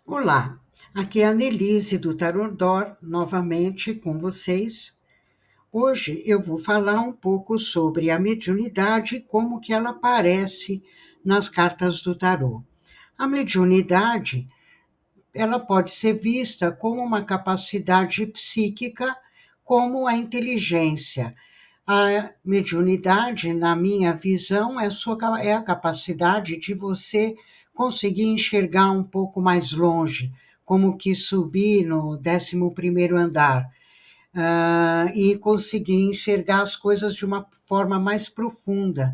Olá, aqui é a Nelise do Tarot D'Or, novamente com vocês. Hoje eu vou falar um pouco sobre a mediunidade e como que ela aparece nas cartas do tarô. A mediunidade, ela pode ser vista como uma capacidade psíquica, como a inteligência. A mediunidade, na minha visão, é a capacidade de você conseguir enxergar um pouco mais longe, como que subir no 11º andar, e conseguir enxergar as coisas de uma forma mais profunda,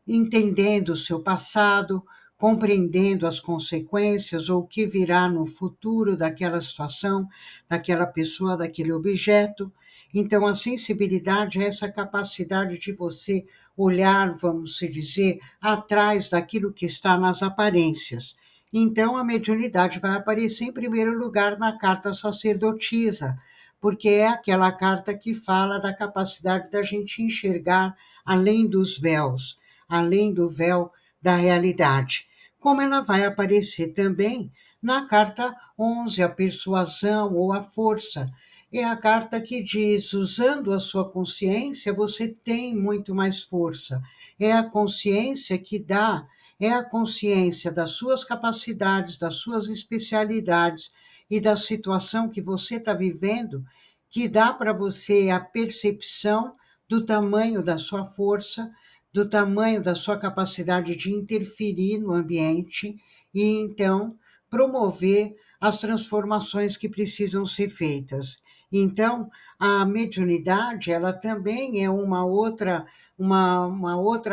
entendendo o seu passado, compreendendo as consequências ou o que virá no futuro daquela situação, daquela pessoa, daquele objeto. Então, a sensibilidade é essa capacidade de você olhar, vamos se dizer, atrás daquilo que está nas aparências. Então, a mediunidade vai aparecer em primeiro lugar na carta sacerdotisa, porque é aquela carta que fala da capacidade da gente enxergar além dos véus, além do véu da realidade. Como ela vai aparecer também na carta 11, a persuasão ou a força. É a carta que diz: usando a sua consciência, você tem muito mais força. É a consciência que dá, é a consciência das suas capacidades, das suas especialidades e da situação que você está vivendo, que dá para você a percepção do tamanho da sua força, do tamanho da sua capacidade de interferir no ambiente e então promover as transformações que precisam ser feitas. Então, a mediunidade, ela também é uma outra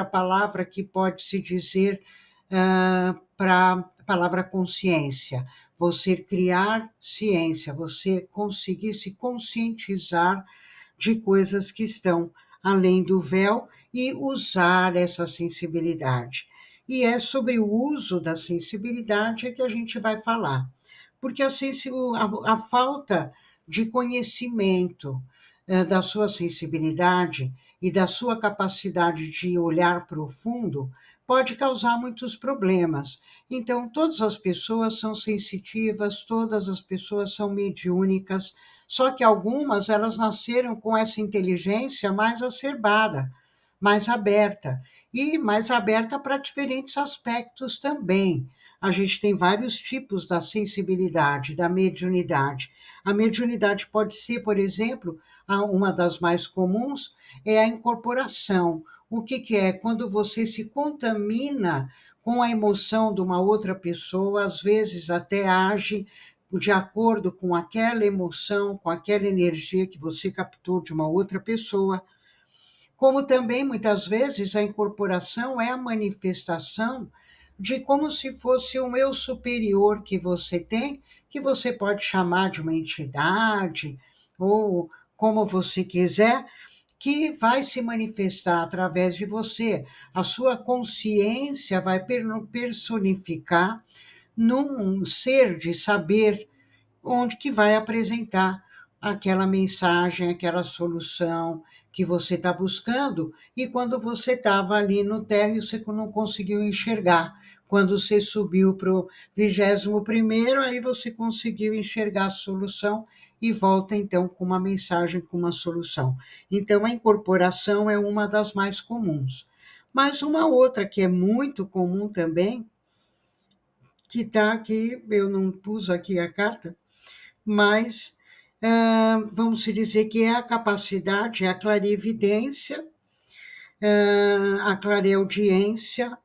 palavra que pode se dizer para a palavra consciência. Você criar ciência, você conseguir se conscientizar de coisas que estão além do véu e usar essa sensibilidade. E é sobre o uso da sensibilidade que a gente vai falar, porque a falta de conhecimento da sua sensibilidade e da sua capacidade de olhar profundo pode causar muitos problemas. Então, todas as pessoas são sensitivas, todas as pessoas são mediúnicas, só que algumas elas nasceram com essa inteligência mais acerbada, mais aberta, e mais aberta para diferentes aspectos também. A gente tem vários tipos da sensibilidade, da mediunidade. A mediunidade pode ser, por exemplo, uma das mais comuns é a incorporação. O que, que é? Quando você se contamina com a emoção de uma outra pessoa, às vezes até age de acordo com aquela emoção, com aquela energia que você captou de uma outra pessoa. Como também, muitas vezes, a incorporação é a manifestação de como se fosse um eu superior que você tem, que você pode chamar de uma entidade, ou como você quiser, que vai se manifestar através de você. A sua consciência vai personificar num ser de saber onde que vai apresentar aquela mensagem, aquela solução que você está buscando, e quando você estava ali no térreo, você não conseguiu enxergar. Quando você subiu para o 21º, aí você conseguiu enxergar a solução e volta então com uma mensagem, com uma solução. Então, a incorporação é uma das mais comuns. Mas uma outra que é muito comum também, que está aqui, eu não pus aqui a carta, mas vamos dizer que é a capacidade, a clarividência, a clareaudiência,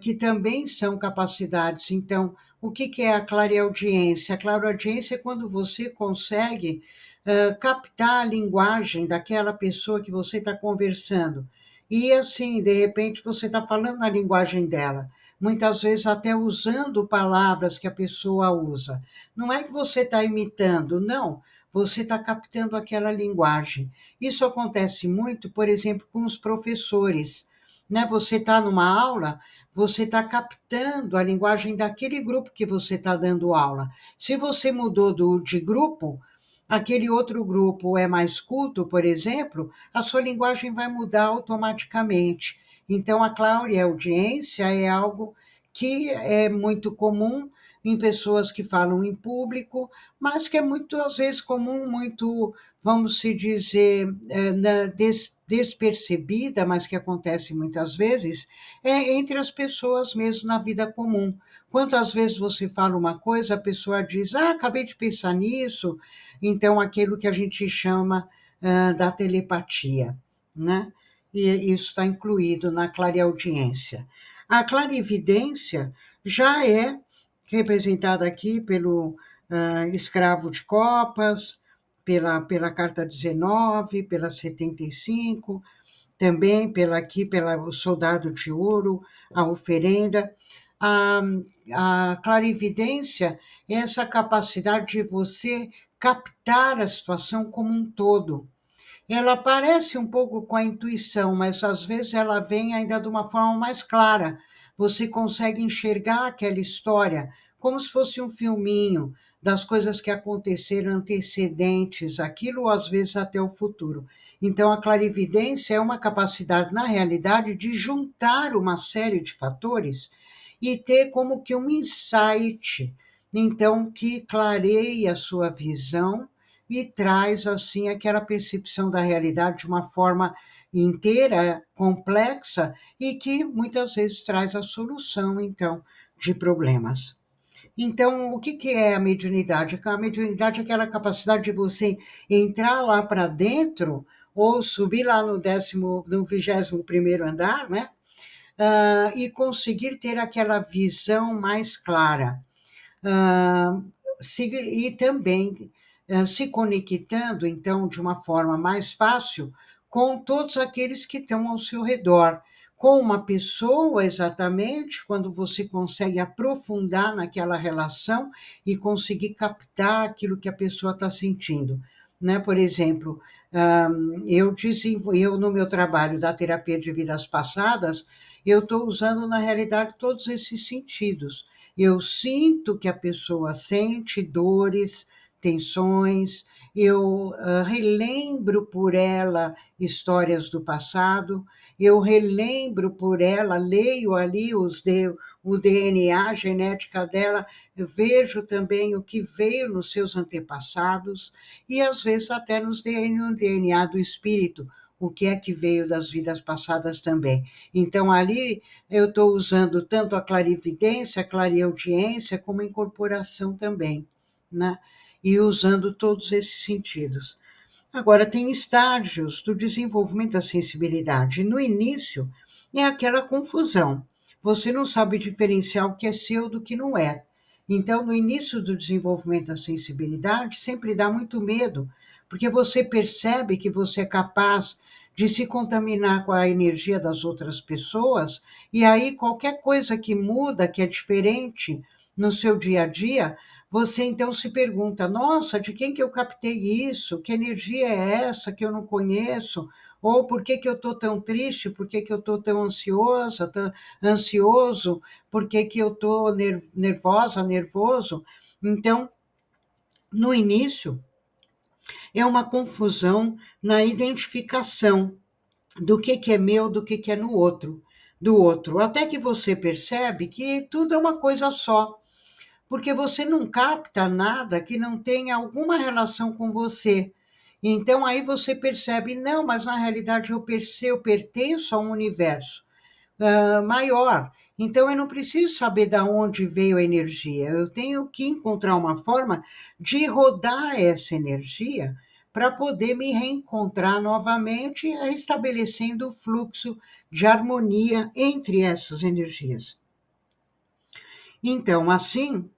que também são capacidades. Então, o que, que é a clareaudiência? A clareaudiência é quando você consegue captar a linguagem daquela pessoa que você está conversando. E assim, de repente, você está falando na linguagem dela. Muitas vezes até usando palavras que a pessoa usa. Não é que você está imitando, não. Você está captando aquela linguagem. Isso acontece muito, por exemplo, com os professores, né? Você está numa aula, você está captando a linguagem daquele grupo que você está dando aula. Se você mudou de grupo, aquele outro grupo é mais culto, por exemplo, a sua linguagem vai mudar automaticamente. Então, a clareaudiência é algo que é muito comum em pessoas que falam em público, mas que é muito, às vezes, comum, muito, vamos se dizer, despercebida, mas que acontece muitas vezes, é entre as pessoas mesmo na vida comum. Quantas vezes você fala uma coisa, a pessoa diz, acabei de pensar nisso, então aquilo que a gente chama da telepatia, né? E isso está incluído na clareaudiência. A clarividência já é representada aqui pelo escravo de copas, pela carta 19, pela 75, também pela soldado de ouro, a oferenda. A, a clarividência é essa capacidade de você captar a situação como um todo. Ela parece um pouco com a intuição, mas às vezes ela vem ainda de uma forma mais clara. Você consegue enxergar aquela história como se fosse um filminho das coisas que aconteceram antecedentes aquilo, ou às vezes até o futuro. Então, a clarividência é uma capacidade, na realidade, de juntar uma série de fatores e ter como que um insight, então, que clareia a sua visão e traz assim aquela percepção da realidade de uma forma inteira, complexa e que muitas vezes traz a solução então de problemas. Então, o que que é a mediunidade? A mediunidade é aquela capacidade de você entrar lá para dentro ou subir lá no 21º andar, né? E conseguir ter aquela visão mais clara. Ah, e também se conectando, então, de uma forma mais fácil com todos aqueles que estão ao seu redor. Com uma pessoa, exatamente, quando você consegue aprofundar naquela relação e conseguir captar aquilo que a pessoa está sentindo. Né? Por exemplo, eu, no meu trabalho da terapia de vidas passadas, eu estou usando, na realidade, todos esses sentidos. Eu sinto que a pessoa sente dores, tensões, eu relembro por ela histórias do passado, eu relembro por ela, leio ali o DNA, a genética dela, eu vejo também o que veio nos seus antepassados e às vezes até no DNA do espírito, o que é que veio das vidas passadas também. Então, ali eu estou usando tanto a clarividência, a clareaudiência, como a incorporação também, né? E usando todos esses sentidos. Agora, tem estágios do desenvolvimento da sensibilidade. No início, é aquela confusão. Você não sabe diferenciar o que é seu do que não é. Então, no início do desenvolvimento da sensibilidade, sempre dá muito medo, porque você percebe que você é capaz de se contaminar com a energia das outras pessoas, e aí qualquer coisa que muda, que é diferente no seu dia a dia, você então se pergunta: nossa, de quem que eu captei isso? Que energia é essa que eu não conheço? Ou por que que eu estou tão triste? Por que que eu estou tão ansiosa, tão ansioso? Por que que eu estou nervosa, nervoso? Então, no início, é uma confusão na identificação do que é meu, do que é no outro, do outro. Até que você percebe que tudo é uma coisa só, porque você não capta nada que não tenha alguma relação com você. Então aí você percebe, não, mas na realidade eu pertenço a um universo maior. Então eu não preciso saber de onde veio a energia. Eu tenho que encontrar uma forma de rodar essa energia para poder me reencontrar novamente, estabelecendo o fluxo de harmonia entre essas energias. Então, assim,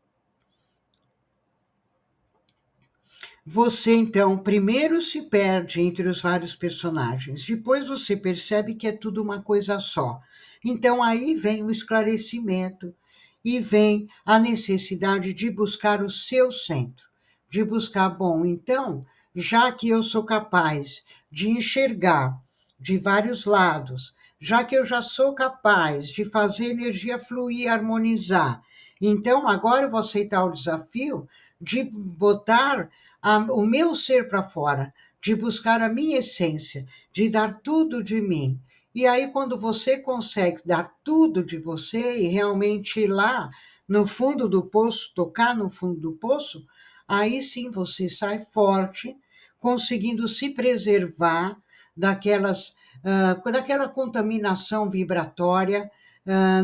você, então, primeiro se perde entre os vários personagens, depois você percebe que é tudo uma coisa só. Então, aí vem o esclarecimento e vem a necessidade de buscar o seu centro, de buscar, bom, então, já que eu sou capaz de enxergar de vários lados, já que eu já sou capaz de fazer a energia fluir e harmonizar, então agora eu vou aceitar o desafio de botar o meu ser para fora, de buscar a minha essência, de dar tudo de mim. E aí, quando você consegue dar tudo de você e realmente ir lá no fundo do poço, tocar no fundo do poço, aí sim você sai forte, conseguindo se preservar daquela contaminação vibratória.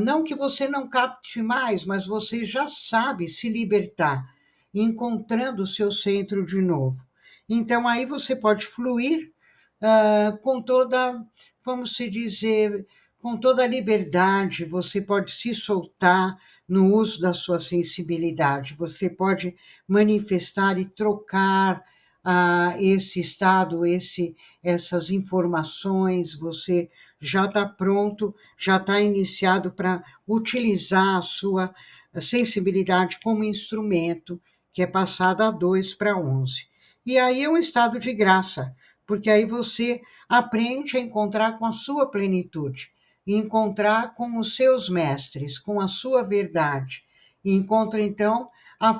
Não que você não capte mais, mas você já sabe se libertar, encontrando o seu centro de novo. Então, aí você pode fluir com toda, vamos se dizer, com toda a liberdade, você pode se soltar no uso da sua sensibilidade, você pode manifestar e trocar esse estado, essas informações, você já está pronto, já está iniciado para utilizar a sua sensibilidade como instrumento, que é passado a 2 para 11. E aí é um estado de graça, porque aí você aprende a encontrar com a sua plenitude, encontrar com os seus mestres, com a sua verdade, e encontra então a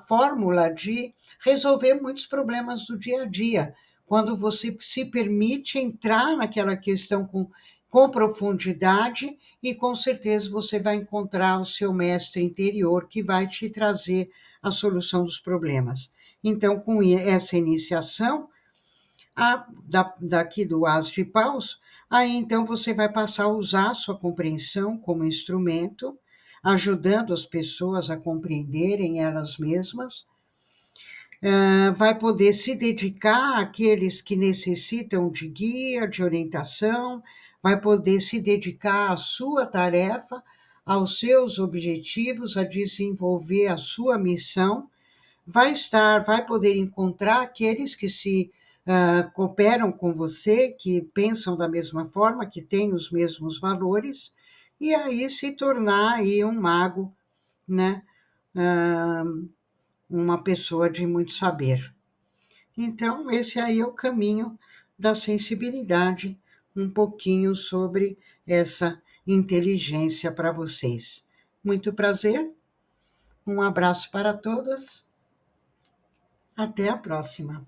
fórmula de resolver muitos problemas do dia a dia, quando você se permite entrar naquela questão com profundidade, e com certeza você vai encontrar o seu mestre interior que vai te trazer a solução dos problemas. Então, com essa iniciação, daqui do As de Paus, aí então você vai passar a usar a sua compreensão como instrumento, ajudando as pessoas a compreenderem elas mesmas, vai poder se dedicar àqueles que necessitam de guia, de orientação, vai poder se dedicar à sua tarefa, aos seus objetivos, a desenvolver a sua missão, vai poder encontrar aqueles que se cooperam com você, que pensam da mesma forma, que têm os mesmos valores, e aí se tornar aí um mago, né? Ah, uma pessoa de muito saber. Então, esse aí é o caminho da sensibilidade, um pouquinho sobre essa inteligência para vocês. Muito prazer, um abraço para todas, até a próxima.